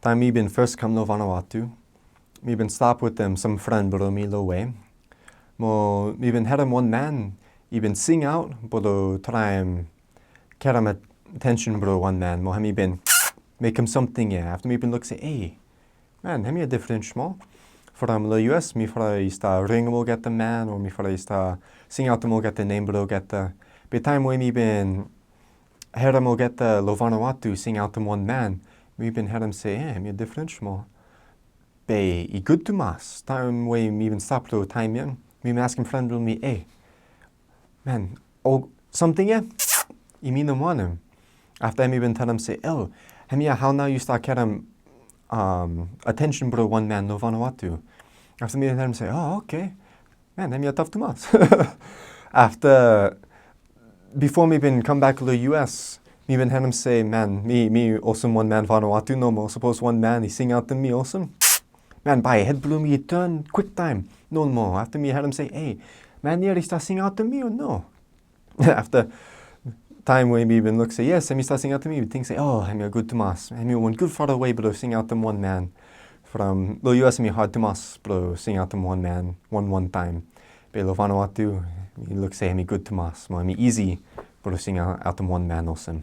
after me been first come to Vanuatu, me been stop with them some friend bro me low way. Mo me been had him one man, he been sing out, but try him get him attention bro one man. Mo me been make him something yeah. After me been look say, hey, man, have me a different small. From the US, me for I start ring will get the man, or me for I start sing out them will get the name bro get the. By time when me been heard him will get the lo Vanuatu sing out them one man. Me been heard him say, hey, me a different small. Be he good to mas. Time way me even stop to time yeah. Me asking friend will me, hey, man, oh something yeah. You mean them want him. After me been tell him say, oh, how now you start get him attention bro one man no Vanuatu. After me and him say, oh okay, man, a tough to mas. After before me been come back to the US, me been had him say, man, me awesome one man Vanuatu no more. Suppose one man he sing out to me awesome. Man, by head blew me turn quick time, no more. After me had him say, hey, man, nearly start sing out to me or no? After time when me been look say yes, and me start sing out to me, think say, oh, I'm a good to mas. I'm one good far away, but sing out them one man. From the US me hard to mas, but sing out them one man, one time. But lo Vanuatu, me look say me good to mas, me easy, but sing out them one man also.